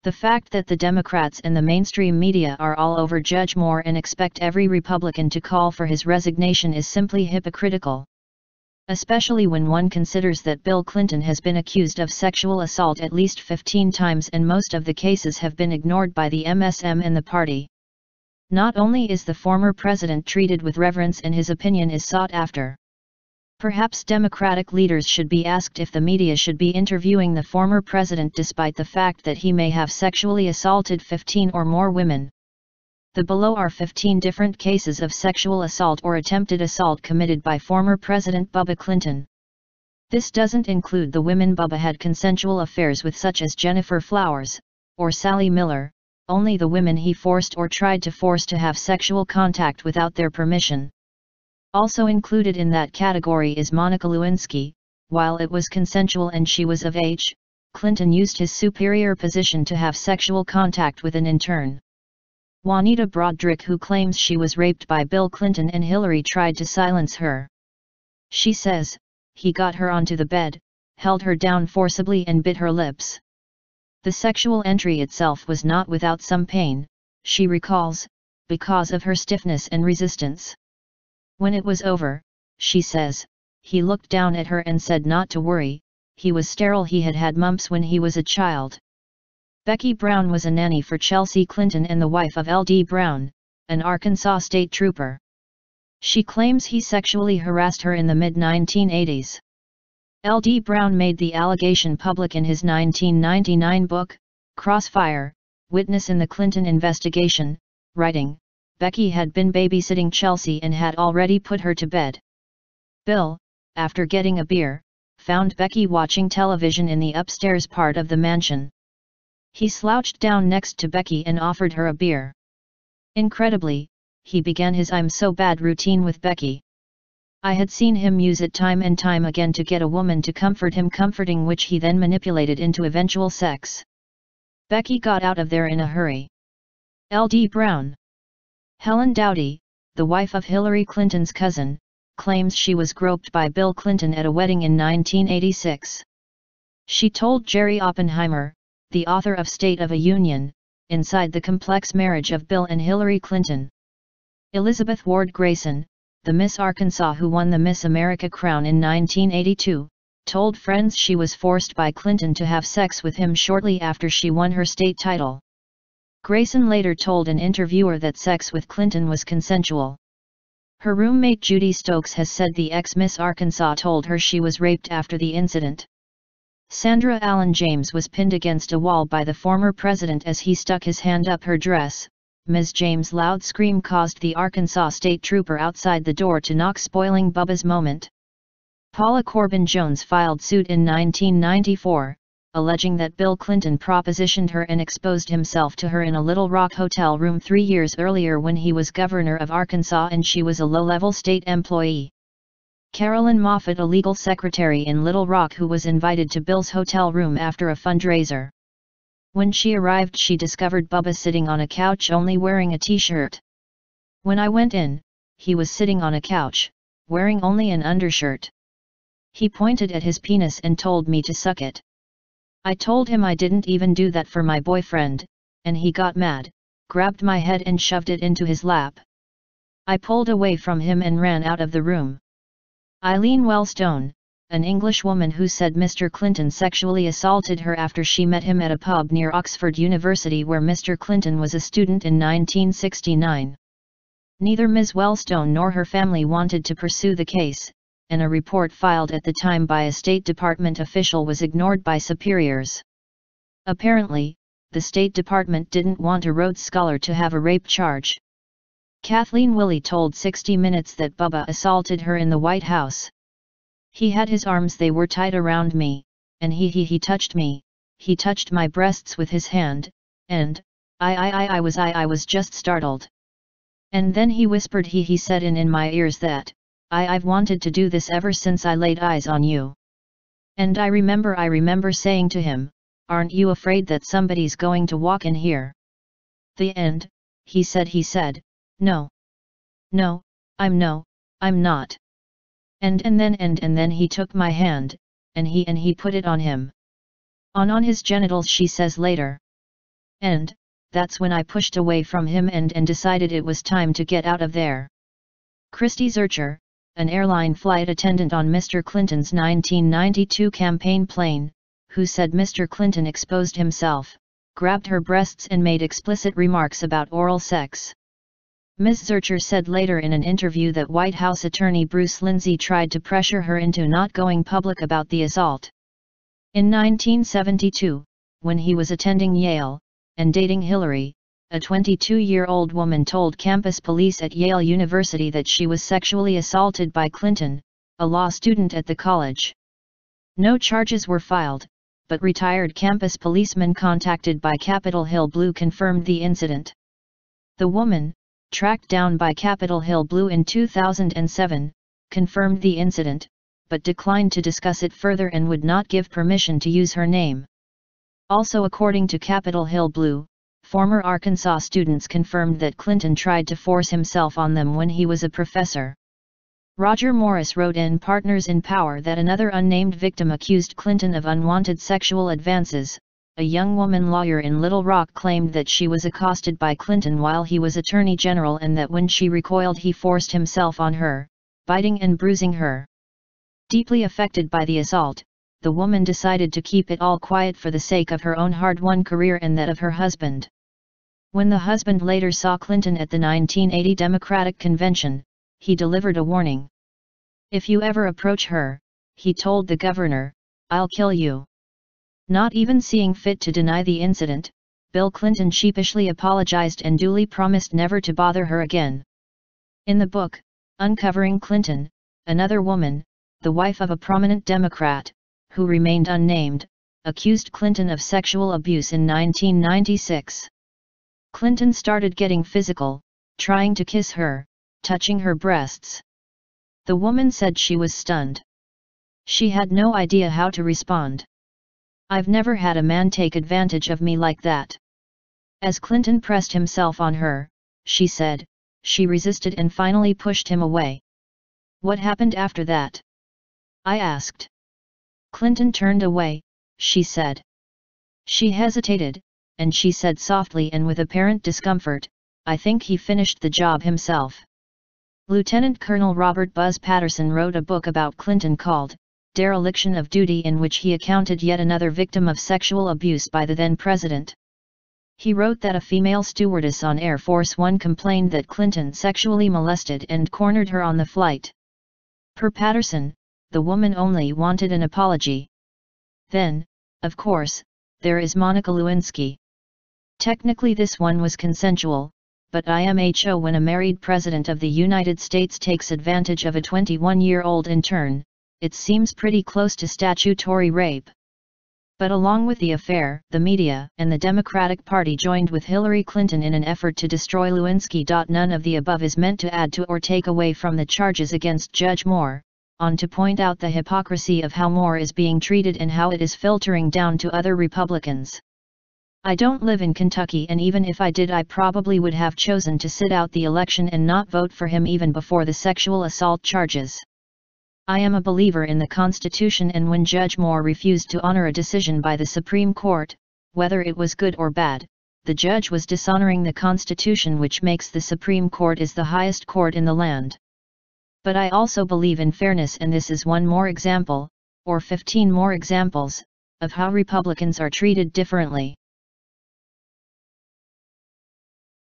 The fact that the Democrats and the mainstream media are all over Judge Moore and expect every Republican to call for his resignation is simply hypocritical. Especially when one considers that Bill Clinton has been accused of sexual assault at least 15 times and most of the cases have been ignored by the MSM and the party. Not only is the former president treated with reverence and his opinion is sought after. Perhaps Democratic leaders should be asked if the media should be interviewing the former president despite the fact that he may have sexually assaulted 15 or more women. The below are 15 different cases of sexual assault or attempted assault committed by former President Bubba Clinton. This doesn't include the women Bubba had consensual affairs with, such as Jennifer Flowers, or Sally Miller, only the women he forced or tried to force to have sexual contact without their permission. Also included in that category is Monica Lewinsky. While it was consensual and she was of age, Clinton used his superior position to have sexual contact with an intern. Juanita Broderick, who claims she was raped by Bill Clinton and Hillary, tried to silence her. She says, he got her onto the bed, held her down forcibly and bit her lips. The sexual entry itself was not without some pain, she recalls, because of her stiffness and resistance. When it was over, she says, he looked down at her and said not to worry, he was sterile, he had had mumps when he was a child. Becky Brown was a nanny for Chelsea Clinton and the wife of L.D. Brown, an Arkansas state trooper. She claims he sexually harassed her in the mid-1980s. L.D. Brown made the allegation public in his 1999 book, Crossfire, Witness in the Clinton Investigation, writing, Becky had been babysitting Chelsea and had already put her to bed. Bill, after getting a beer, found Becky watching television in the upstairs part of the mansion. He slouched down next to Becky and offered her a beer. Incredibly, he began his "I'm so bad" routine with Becky. I had seen him use it time and time again to get a woman to comfort him, comforting which he then manipulated into eventual sex. Becky got out of there in a hurry. L.D. Brown. Helen Dowdy, the wife of Hillary Clinton's cousin, claims she was groped by Bill Clinton at a wedding in 1986. She told Jerry Oppenheimer, the author of State of a Union, inside the complex marriage of Bill and Hillary Clinton. Elizabeth Ward Grayson, the Miss Arkansas who won the Miss America crown in 1982, told friends she was forced by Clinton to have sex with him shortly after she won her state title. Grayson later told an interviewer that sex with Clinton was consensual. Her roommate Judy Stokes has said the ex-Miss Arkansas told her she was raped after the incident. Sandra Allen James was pinned against a wall by the former president as he stuck his hand up her dress. Ms. James' loud scream caused the Arkansas state trooper outside the door to knock, spoiling Bubba's moment. Paula Corbin Jones filed suit in 1994, alleging that Bill Clinton propositioned her and exposed himself to her in a Little Rock hotel room 3 years earlier when he was governor of Arkansas and she was a low-level state employee. Carolyn Moffett, a legal secretary in Little Rock who was invited to Bill's hotel room after a fundraiser. When she arrived, she discovered Bubba sitting on a couch only wearing a t-shirt. When I went in, he was sitting on a couch, wearing only an undershirt. He pointed at his penis and told me to suck it. I told him I didn't even do that for my boyfriend, and he got mad, grabbed my head and shoved it into his lap. I pulled away from him and ran out of the room. Eileen Wellstone, an Englishwoman who said Mr. Clinton sexually assaulted her after she met him at a pub near Oxford University where Mr. Clinton was a student in 1969. Neither Ms. Wellstone nor her family wanted to pursue the case, and a report filed at the time by a State Department official was ignored by superiors. Apparently, the State Department didn't want a Rhodes Scholar to have a rape charge. Kathleen Willey told 60 Minutes that Bubba assaulted her in the White House. He had his arms, they were tight around me, and he touched me, he touched my breasts with his hand, and, I was just startled. And then he whispered he said in my ears that, I've wanted to do this ever since I laid eyes on you. And I remember saying to him, aren't you afraid that somebody's going to walk in here? The end, he said, no, I'm not. And then he took my hand, and he put it on him. On his genitals, she says later. And, that's when I pushed away from him and decided it was time to get out of there. Christy Zurcher, an airline flight attendant on Mr. Clinton's 1992 campaign plane, who said Mr. Clinton exposed himself, grabbed her breasts and made explicit remarks about oral sex. Ms. Zurcher said later in an interview that White House attorney Bruce Lindsay tried to pressure her into not going public about the assault. In 1972, when he was attending Yale, and dating Hillary, a 22-year-old woman told campus police at Yale University that she was sexually assaulted by Clinton, a law student at the college. No charges were filed, but retired campus policemen contacted by Capitol Hill Blue confirmed the incident. The woman, tracked down by Capitol Hill Blue in 2007, confirmed the incident, but declined to discuss it further and would not give permission to use her name. Also, according to Capitol Hill Blue, former Arkansas students confirmed that Clinton tried to force himself on them when he was a professor. Roger Morris wrote in Partners in Power that another unnamed victim accused Clinton of unwanted sexual advances. A young woman lawyer in Little Rock claimed that she was accosted by Clinton while he was Attorney General and that when she recoiled he forced himself on her, biting and bruising her. Deeply affected by the assault, the woman decided to keep it all quiet for the sake of her own hard-won career and that of her husband. When the husband later saw Clinton at the 1980 Democratic Convention, he delivered a warning. "If you ever approach her," he told the governor, "I'll kill you." Not even seeing fit to deny the incident, Bill Clinton sheepishly apologized and duly promised never to bother her again. In the book, Uncovering Clinton, another woman, the wife of a prominent Democrat, who remained unnamed, accused Clinton of sexual abuse in 1996. Clinton started getting physical, trying to kiss her, touching her breasts. The woman said she was stunned. She had no idea how to respond. "I've never had a man take advantage of me like that." As Clinton pressed himself on her, she said, she resisted and finally pushed him away. "What happened after that?" I asked. "Clinton turned away," she said. She hesitated, and she said softly and with apparent discomfort, "I think he finished the job himself." Lieutenant Colonel Robert Buzz Patterson wrote a book about Clinton called Dereliction of Duty, in which he accounted yet another victim of sexual abuse by the then president. He wrote that a female stewardess on Air Force One complained that Clinton sexually molested and cornered her on the flight. Per Patterson, the woman only wanted an apology. Then, of course, there is Monica Lewinsky. Technically this one was consensual, but IMHO, when a married president of the United States takes advantage of a 21-year-old intern, it seems pretty close to statutory rape. But along with the affair, the media and the Democratic Party joined with Hillary Clinton in an effort to destroy Lewinsky. None of the above is meant to add to or take away from the charges against Judge Moore, on to point out the hypocrisy of how Moore is being treated and how it is filtering down to other Republicans. I don't live in Kentucky, and even if I did, I probably would have chosen to sit out the election and not vote for him even before the sexual assault charges. I am a believer in the Constitution, and when Judge Moore refused to honor a decision by the Supreme Court, whether it was good or bad, the judge was dishonoring the Constitution, which makes the Supreme Court is the highest court in the land. But I also believe in fairness, and this is one more example, or 15 more examples, of how Republicans are treated differently.